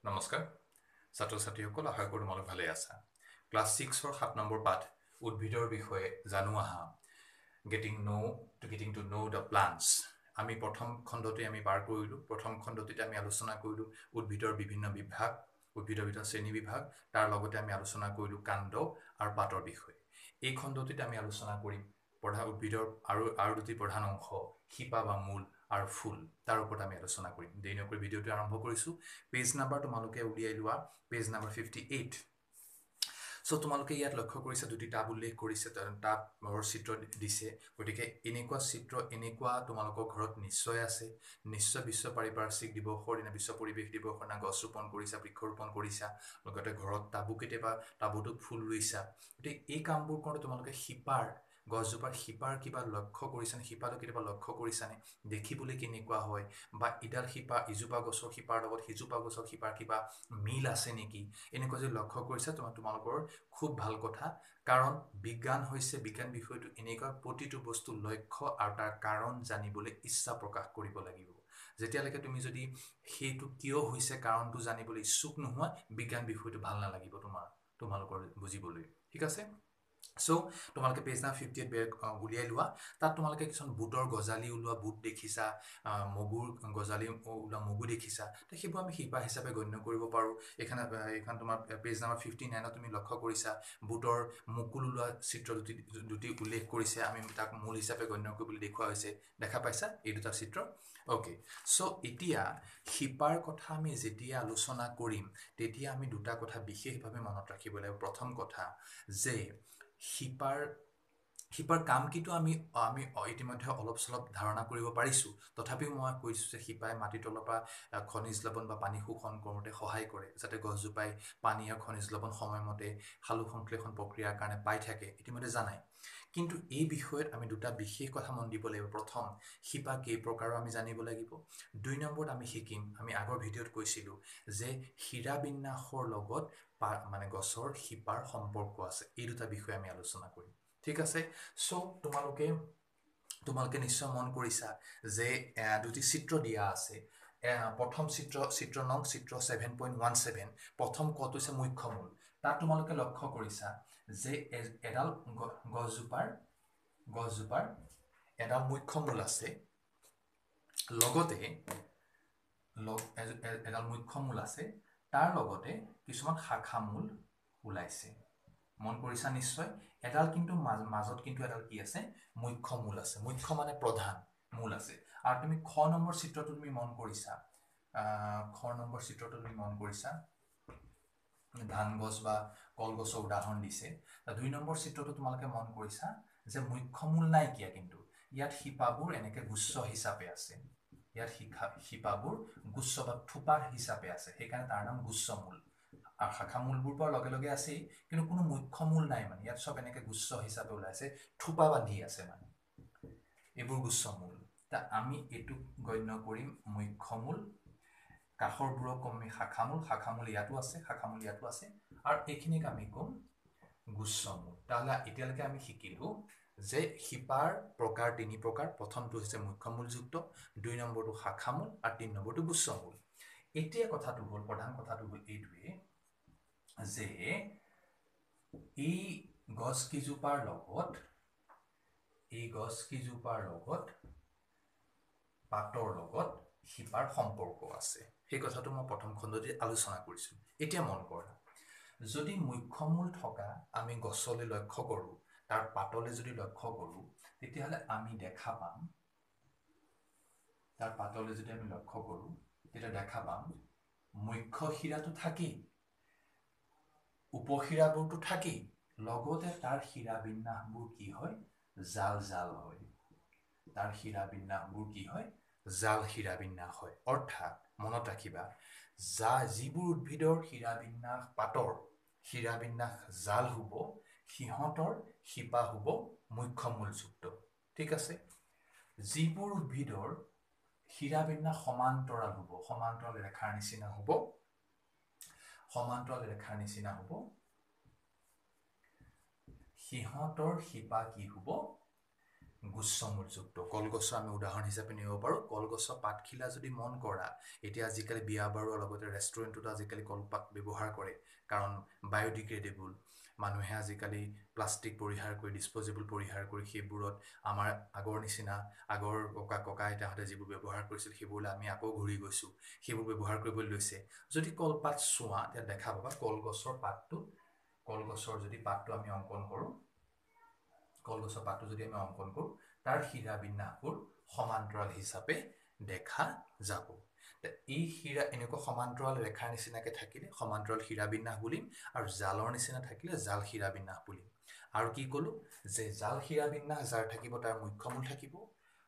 নমস্কাৰ ছাত্ৰ ছাত্ৰীসকল আশা কৰোঁ তোমালোক ভালে আছা ক্লাছ 6 ৰ 7 নম্বৰ পাঠ উদ্ভিদৰ বিষয়ে জানো আহা getting to know the plants আমি প্ৰথম খণ্ডতে আমি পাৰ কৰিলো প্ৰথম খণ্ডতে আমি আলোচনা কৰিলো উদ্ভিদৰ বিভিন্ন বিভাগ উদ্ভিদৰ ভিতৰত শ্ৰেণী বিভাগ তাৰ লগতে আমি আলোচনা কৰিলো কাণ্ড আৰু পাতৰ বিষয়ে এই খণ্ডতে আমি আলোচনা কৰিম পঢ়া উদ্ভিদৰ আৰু দুটি প্ৰধান অংশ শিপা বা মূল আৰু ফুল তাৰ ওপৰত আমি আলোচনা কৰিম দেৰি নকৰি ভিডিওটো আৰম্ভ কৰিছো পেজ নাম্বাৰ তোমালোকে উলিয়াই লোৱা পেজ নাম্বাৰ 58 সো তোমালোকে ইয়াত লক্ষ্য কৰিছে দুটি টাব উল্লেখ কৰিছে টাবৰ চিত্ৰ দিছে গতিকে এনেকুৱা চিত্ৰ এনেকুৱা তোমালোকৰ ঘৰত নিশ্চয় আছে নিশ্চয় বিশ্ব পাৰিপাৰ্শ্বিক দিৱসৰ দিনা বিশ্ব পৰিৱেশ দিৱসৰ দিনা গছ ৰোপণ কৰিছা বৃক্ষৰোপণ কৰিছা লগতে ঘৰত টাবু কেতিয়াবা টাবুটোত ফুল ৰুইছা গতিকে এই কামবোৰ কৰোঁতে তোমালোকে শিপাৰ গছজোপাৰ শিপাৰ কিবা লক্ষ্য কৰিছানে শিপাটো কেতিয়াবা লক্ষ্য কৰিছানে দেখিবলৈ কেনেকুৱা হয় বা ইডাল শিপা ইজোপা গছৰ শিপাৰ লগত সিজোপা গছৰ শিপাৰ কিবা মিল আছে নেকি এনেকুৱা যে লক্ষ্য কৰিছা তোমালোকৰ খুব ভাল কথা কাৰণ বিজ্ঞান বিষয়টো এনেকুৱা প্ৰতিটো বস্তু লক্ষ্য আৰু তাৰ কাৰণ জানিবলৈ ইচ্ছা প্ৰকাশ কৰিব লাগিব যেতিয়ালৈকে তুমি যদি সেইটো কিয় হৈছে কাৰণটো জানিবলৈ ইচ্ছুক নোহোৱা বিজ্ঞান বিষয়টো ভাল নালাগিব তোমালোকৰ বুজিবলৈ ঠিক আছে সো তোমালোকে পেজ নাম্বাৰ 58 বেক উলিয়াই লোৱা তাত তোমালোকে কিছুমান বুটৰ গজালি ওলোৱা বুট দেখিছা মগুৰ গজালি ওলোৱা মগু দেখিছা তো সেইবোৰ আমি শিপা হিচাপে গণ্য কৰিব পাৰো এখন তোমাৰ পেজ নাম্বাৰ 59 তুমি লক্ষ্য কৰিছা বুটৰ মুকুল ওলোৱা চিত্ৰ দুটি উল্লেখ কৰিছে আমি তাক মূল হিচাপে গণ্য কৰিবলৈ দেখুৱা হৈছে দেখা পাইছা এই দুটা চিত্ৰ ওকে সো এতিয়া শিপাৰ কথা আমি যেতিয়া আলোচনা কৰিম তেতিয়া আমি দুটা কথা বিশেষভাৱে মনত ৰাখিব লাগিব প্ৰথম কথা যে শিপাৰ কাম কিটো আমি ইতিমধ্যে অলপ চলপ ধাৰণা কৰিব পাৰিছো তথাপিও মই কৈছো যে শিপাই মাটি তলৰ পৰা খনিজ লৱণ বা পানী শোষণ কৰোঁতে সহায় কৰে যাতে গছজোপাই পানী আৰু খনিজ লৱণ সময়মতে সালু সংশ্লেষণ প্ৰক্ৰিয়াৰ কাৰণে পাই থাকে ইতিমধ্যে জানাই কিন্তু এই বিষয়ত আমি দুটা বিশেষ কথা মন দিব লাগিব প্ৰথম শিপা কেই প্ৰকাৰৰ আমি জানিব লাগিব দুই নম্বৰত আমি শিকিম আমি আগৰ ভিডিঅ'ত কৈছিলো যে হীৰা বিন্যাসৰ লগত মানে গছৰ শিপাৰ সম্পৰ্ক আছে এই দুটা বিষয় আমি আলোচনা কৰিম ঠিক আছে সো তোমালোকে নিশ্চয় মন কৰিছা যে দুটি চিত্ৰ দিয়া আছে প্ৰথম চিত্ৰ নং চিত্ৰ 7.17 প্ৰথম কত হৈছে মুখ্য মূল তাত তোমালোকে লক্ষ্য কৰিছা যে এডাল গছজোপাৰ এডাল মুখ্য মূল আছে লগতে এডাল মুখ্য মূল আছে তাৰ লগতে কিছুমান শাখা মূল ওলাইছে মন কৰিছা নিশ্চয় এডাল কিন্তু মাজত কিন্তু এডাল কি আছে মুখ্য মূল আছে মুখ্য মানে প্ৰধান মূল আছে আৰু তুমি খ নম্বৰ চিত্ৰটো তুমি মন কৰিছা ধান গছ বা কলগছৰ উদাহৰণ দিছে দুই নম্বৰ চিত্ৰটো তোমালোকে মন কৰিছা যে মুখ্য মূল নাই কিয়া কিন্তু ইয়াত শিপাবোৰ এনেকে গুচ্ছ হিচাপে আছে ইয়াত শিপাবোৰ গুচ্ছ বা থোপা হিচাপে আছে সেইকাৰণে তাৰ নাম গুচ্ছ মূল আৰু শাখা মূলবোৰ পৰা লগে আছে কিন্তু কোনো মুখ্য মূল নাই মানে ইয়াত সব এনেকে গুচ্ছ হিচাপে ওলাইছে থোপা বান্ধি আছে মানে এইবোৰ গুচ্ছ মূল তা আমি এটু গণ্য কৰিম মুখ্য মূল কাখৰবোৰক আমি শাখা মূল ইয়াতো আছে আৰু এইখিনিক আমি কম গুচ্ছ মূল তাহলে এতিয়ালৈকে আমি শিকিলো যে শিপাৰ প্ৰকাৰ তিনি প্ৰকাৰ প্ৰথমটো হৈছে মুখ্য মূলযুক্ত দুই নম্বৰটো শাখা মূল আৰু তিন নম্বৰটো গুচ্ছ মূল এতিয়া কথাটো হ'ল প্ৰধান কথাটো হ'ল এইটোৱে যে এই গছ কিজোপাৰ লগত পাতৰ লগত শিপাৰ সম্পৰ্ক আছে সেই কথাটো মই প্ৰথম খণ্ডতে আলোচনা কৰিছো এতিয়া মন কৰা যদি মুখ্য মূল থকা আমি গছলৈ লক্ষ্য কৰো তাৰ পাতলৈ যদি লক্ষ্য কৰো তেতিয়াহলে আমি দেখা পাম তাৰ পাতলৈ যদি আমি লক্ষ্য কৰো তেতিয়া দেখা পাম মুখ্য শিৰাটো থাকি উপশিৰাবোৰটো থাকি লগতে তাৰ শিৰা বিন্যাসবোৰ কি হয় জাল হয় তাৰ শিৰা বিন্যাসবোৰ কি হয় জাল শিৰা বিন্যাস হয় অৰ্থাৎ মনত ৰাখিবা যিবোৰ উদ্ভিদৰ শিৰা বিন্যাস পাতৰ শিৰা বিন্যাস জাল হ'ব সিহঁতৰ শিপা হ'ব মুখ্য মূলযুক্ত ঠিক আছে যিবোৰ উদ্ভিদৰ শিৰা বিন্যাস সমান্তৰাল হ'ব সমান্তৰাল ৰেখাৰ নিচিনা হ'ব সিহঁতৰ শিপা কি হ'ব গুচ্ছমূলযুক্ত কলগছৰ আমি উদাহৰণ হিচাপে নিব পাৰোঁ কলগছৰ পাতখিলা যদি মন কৰা এতিয়া আজিকালি বিয়া বাৰুৰ লগতে ৰেষ্টুৰেণ্টতো আজিকালি কলপাত ব্যৱহাৰ কৰে কাৰণ বায়'ডিগ্ৰেডেবল মানুহে আজিকালি প্লাষ্টিক পৰিহাৰ কৰি ডিছপ'জেবল পৰিহাৰ কৰি সেইবোৰত আমাৰ আগৰ নিচিনা আগৰ ককা আইতাহঁতে যিবোৰ ব্যৱহাৰ কৰিছিল সেইবোৰলৈ আমি আকৌ ঘূৰি গৈছোঁ সেইবোৰ ব্যৱহাৰ কৰিবলৈ লৈছে যদি কলপাত চোৱা তেতিয়া দেখা পাবা কলগছৰ যদি পাতটো আমি অংকন কৰোঁ কলগছৰ পাতটো যদি আমি অংকন কৰোঁ তাৰ শিৰা বিন্যাসবোৰ সমান্তৰাল হিচাপে দেখা যাব এই শিৰা এনেকুৱা সমান্তৰাল ৰেখাৰ নিচিনাকৈ থাকিলে সমান্তৰাল শিৰা বিন্যাস বুলিম আৰু জালৰ নিচিনা থাকিলে জাল শিৰা বিন্যাস বুলিম আৰু কি ক'লোঁ যে জাল শিৰা বিন্যাস যাৰ থাকিব তাৰ মুখ্যমূল থাকিব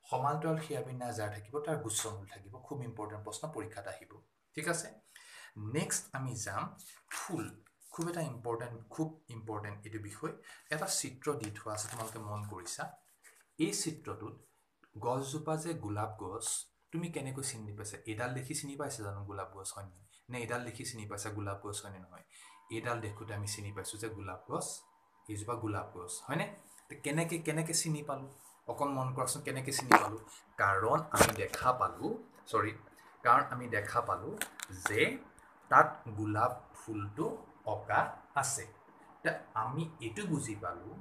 সমান্তৰাল শিৰা বিন্যাস যাৰ থাকিব তাৰ গুচ্ছমূল থাকিব খুব ইম্পৰ্টেণ্ট প্ৰশ্ন পৰীক্ষাত আহিব ঠিক আছে নেক্সট আমি যাম ফুল খুব এটা খুব ইম্পৰ্টেণ্ট এইটো বিষয় এটা চিত্ৰ দি থোৱা আছে তোমালোকে মন কৰিছা এই চিত্ৰটোত গছজোপা যে গোলাপ গছ তুমি কেনেকৈ চিনি পাইছা এডাল দেখি চিনি পাইছা জানো গোলাপ গছ হয় নে এডাল দেখি চিনি পাইছা গোলাপ গছ হয় নে নহয় এডাল দেখোঁতে আমি চিনি পাইছোঁ যে গোলাপ গছ এইজোপা গোলাপ গছ হয়নে কেনেকৈ চিনি পালোঁ অকণ মন কৰাচোন কেনেকৈ চিনি পালোঁ কাৰণ আমি দেখা পালোঁ যে তাত গোলাপ ফুলটো অঁকা আছে আমি এইটো বুজি পালোঁ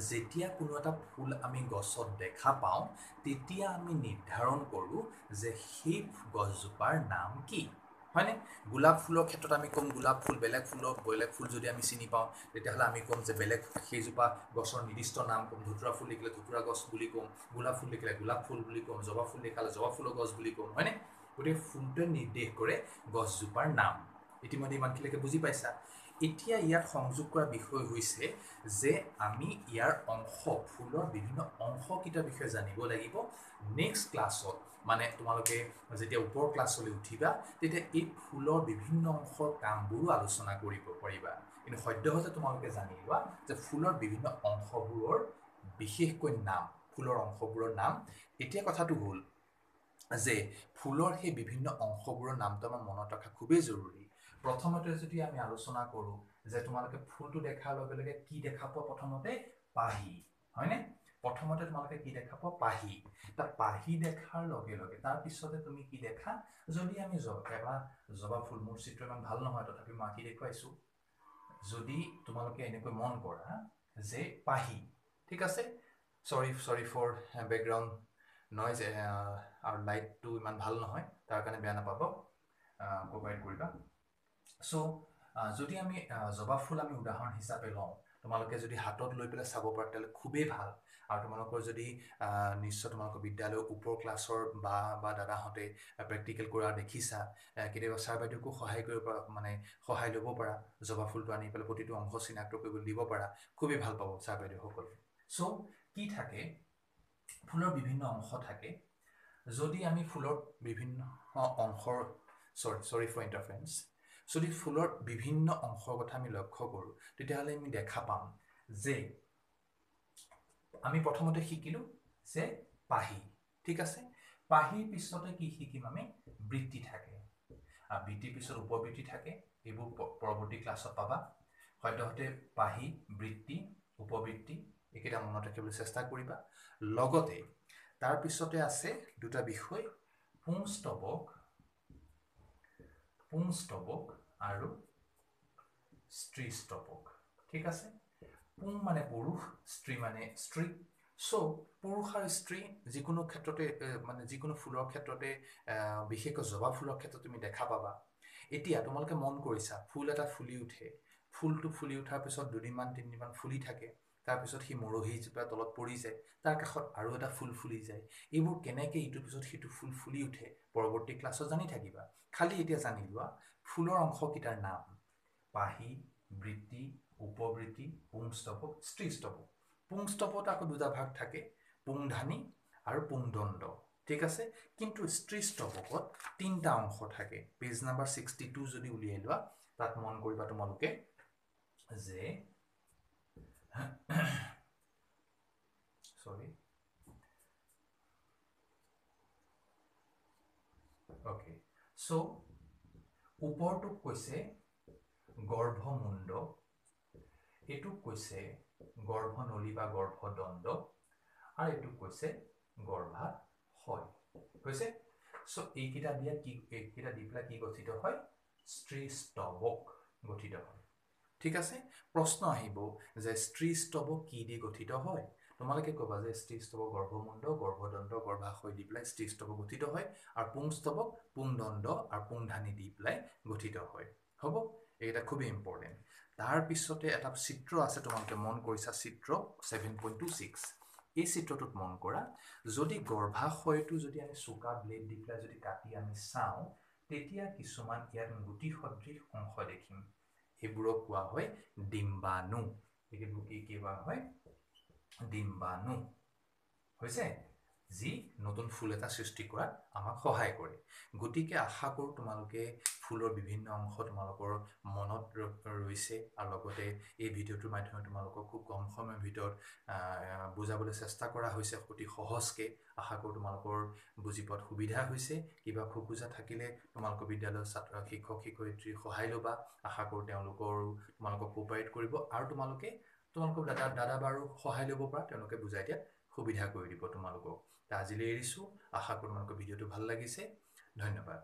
যেতিয়া কোনো এটা ফুল আমি গছত দেখা পাওঁ তেতিয়া আমি নিৰ্ধাৰণ কৰোঁ যে সেই গছজোপাৰ নাম কি হয়নে গোলাপ ফুলৰ ক্ষেত্ৰত আমি ক'ম গোলাপ ফুল বেলেগ ফুল যদি আমি চিনি পাওঁ তেতিয়াহ'লে আমি ক'ম যে বেলেগ সেইজোপা গছৰ নিৰ্দিষ্ট নাম ক'ম ধতুৰা ফুল দেখিলে ধতুৰা গছ বুলি ক'ম গোলাপ ফুল দেখিলে গোলাপ ফুল বুলি ক'ম জবা ফুল দেখালে জবা ফুলৰ গছ বুলি ক'ম হয়নে গতিকে ফুলটোৱে নিৰ্দেশ কৰে গছজোপাৰ নাম ইতিমধ্যে ইমানখিনিলৈকে বুজি পাইছা এতিয়া ইয়াত সংযোগ কৰা বিষয় হৈছে যে আমি ইয়াৰ ফুলৰ বিভিন্ন অংশকেইটাৰ বিষয়ে জানিব লাগিব নেক্সট ক্লাছত মানে তোমালোকে যেতিয়া ওপৰ ক্লাছলৈ উঠিবা তেতিয়া এই ফুলৰ বিভিন্ন অংশৰ কামবোৰো আলোচনা কৰিব পাৰিবা কিন্তু সদ্যহতে তোমালোকে জানি লোৱা যে ফুলৰ বিভিন্ন অংশবোৰৰ বিশেষকৈ নাম ফুলৰ অংশবোৰৰ নাম এতিয়া কথাটো হ'ল যে ফুলৰ সেই বিভিন্ন অংশবোৰৰ নামটো আমাৰ মনত ৰখা খুবেই জৰুৰী প্ৰথমতে যদি আমি আলোচনা কৰোঁ যে তোমালোকে ফুলটো দেখাৰ লগে লগে কি দেখা পোৱা প্ৰথমতে পাহি হয়নে প্ৰথমতে তোমালোকে কি দেখা পোৱা পাহি দেখাৰ লগে লগে তাৰ পিছতে তুমি কি দেখা যদি আমি জবা ফুল মোৰ চিত্ৰ ইমান ভাল নহয় তথাপি মই আঁকি দেখুৱাইছোঁ যদি তোমালোকে এনেকৈ মন কৰা যে পাহি ঠিক আছে সৰি ফৰ বেকগ্ৰাউণ্ড নইজ আৰু লাইটটো ইমান ভাল নহয় তাৰ কাৰণে বেয়া নাপাব কোঅপাৰেট কৰিবা যদি আমি জবা ফুল আমি উদাহৰণ হিচাপে লওঁ তোমালোকে যদি হাতত লৈ পেলাই চাব পাৰা তেতিয়াহ'লে খুবেই ভাল আৰু তোমালোকৰ যদি নিশ্চয় তোমালোকৰ বিদ্যালয়ৰ ওপৰ ক্লাছৰ বা দাদাহঁতে প্ৰেক্টিকেল কৰা দেখিছা কেতিয়াবা ছাৰ বাইদেউকো সহায় ল'ব পাৰা জবা ফুলটো আনি পেলাই প্ৰতিটো অংশ চিনাক্ত কৰিবলৈ দিব পাৰা খুবেই ভাল পাব ছাৰ বাইদেউসকলে কি থাকে ফুলৰ বিভিন্ন অংশ থাকে যদি আমি ফুলৰ বিভিন্ন অংশৰ সৰি ফৰ ইণ্টাৰফাৰেঞ্চ যদি ফুলৰ বিভিন্ন অংশৰ কথা আমি লক্ষ্য কৰোঁ তেতিয়াহ'লে আমি দেখা পাম যে আমি প্ৰথমতে শিকিলোঁ যে পাহি ঠিক আছে পাহিৰ পিছতে কি শিকিম আমি বৃত্তি থাকে বৃত্তিৰ পিছত উপবৃত্তি থাকে এইবোৰ পৰৱৰ্তী ক্লাছত পাবা সদ্যহতে পাহি বৃত্তি উপবৃত্তি এইকেইটা মনত ৰাখিবলৈ চেষ্টা কৰিবা লগতে তাৰ পিছতে আছে দুটা বিষয় পুংস্তবক আৰু স্ত্ৰীস্তবক ঠিক আছে পুং মানে পুৰুষ স্ত্ৰী মানে স্ত্ৰী পুৰুষ আৰু স্ত্ৰী যিকোনো ক্ষেত্ৰতে যিকোনো ফুলৰ ক্ষেত্ৰতে বিশেষকৈ জবা ফুলৰ ক্ষেত্ৰত তুমি দেখা পাবা এতিয়া তোমালোকে মন কৰিছা ফুল এটা ফুলি উঠে ফুলটো ফুলি উঠাৰ পিছত 2-3 দিন ফুলি থাকে তাৰপিছত সি মৰহি জোপা তলত পৰি যায় তাৰ কাষত আৰু এটা ফুল ফুলি যায় এইবোৰ কেনেকৈ ইটোৰ পিছত সিটো ফুল ফুলি উঠে পৰৱৰ্তী ক্লাছত জানি থাকিবা খালি এতিয়া জানি লোৱা ফুলৰ অংশকেইটাৰ নাম পাহি বৃত্তি উপবৃত্তি পুংস্তবক স্ত্ৰীস্তবক পুংস্তবকত আকৌ দুটা ভাগ থাকে পুংধানী আৰু পুংদণ্ড ঠিক আছে কিন্তু স্ত্ৰীস্তবকত 3টা অংশ থাকে পেজ নাম্বাৰ 62 যদি উলিয়াই লোৱা তাত মন কৰিবা তোমালোকে যে ওপৰটোক কৈছে গৰ্ভমুণ্ড এইটোক কৈছে গৰ্ভনলী বা গৰ্ভদণ্ড আৰু এইটো কৈছে গৰ্ভাশয় হৈছে সো এইকেইটা দিয়া কি এইকেইটা দি পেলাই কি গঠিত হয় স্ত্ৰীস্তৱক গঠিত হয় ঠিক আছে প্ৰশ্ন আহিব যে স্ত্ৰীস্তৱক কি দি গঠিত হয় তোমালোকে কবা যে স্ত্ৰীস্তৱক গৰ্ভমুণ্ড গৰ্ভদণ্ড গৰ্ভাশয় দি পেলাই স্ত্ৰীস্তৱক গঠিত হয় আৰু পুংস্তৱক পুংদণ্ড আৰু পুংধানী দি পেলাই গঠিত হয় হ'ব এইটা খুবই ইম্পৰ্টেন্ট তাৰ পিছতে এটা চিত্ৰ আছে তোমালোকে মন কৰিছা চিত্ৰ 7.26 এই চিত্ৰটোত মন কৰা যদি গৰ্ভাশয়টো যদি আমি চোকা ব্লেড দি পেলাই যদি কাটি আমি চাওঁ তেতিয়া কিছুমান ইয়াত গুটি সদৃশ অংশ দেখিম এইবোৰক কোৱা হয় ডিম্বাণু এইবোৰ কি কোৱা হয় ডিম্বাণু হৈছে যি নতুন ফুল এটা সৃষ্টি কৰাত আমাক সহায় কৰে গতিকে আশা কৰো তোমালোকে ফুলৰ বিভিন্ন অংশ তোমালোকৰ মনত ৰৈছে আৰু লগতে এই ভিডিঅটোৰ মাধ্যমে তোমালোকক খুব কম সময়ৰ ভিতৰত বুজাবলৈ চেষ্টা কৰা হৈছে অতি সহজকে আশা কৰো তোমালোকৰ বুজি পোৱাত সুবিধা হৈছে কিবা খোকোজা থাকিলে তোমালোকৰ বিদ্যালয়ৰ ছাত্ৰ শিক্ষক শিক্ষয়িত্ৰীৰ সহায় লবা আশা কৰো তেওঁলোকৰ তোমালোকক কোঅপাৰেট কৰিব আৰু তোমালোকৰ দাদা বাৰু সহায় ল'ব পৰা তেওঁলোকে বুজাই দিয়াত সুবিধা কৰি দিব তোমালোকক আজিলৈ এৰিছো আশা কৰো তোমালোকৰ ভিডিঅটো ভাল লাগিছে ধন্যবাদ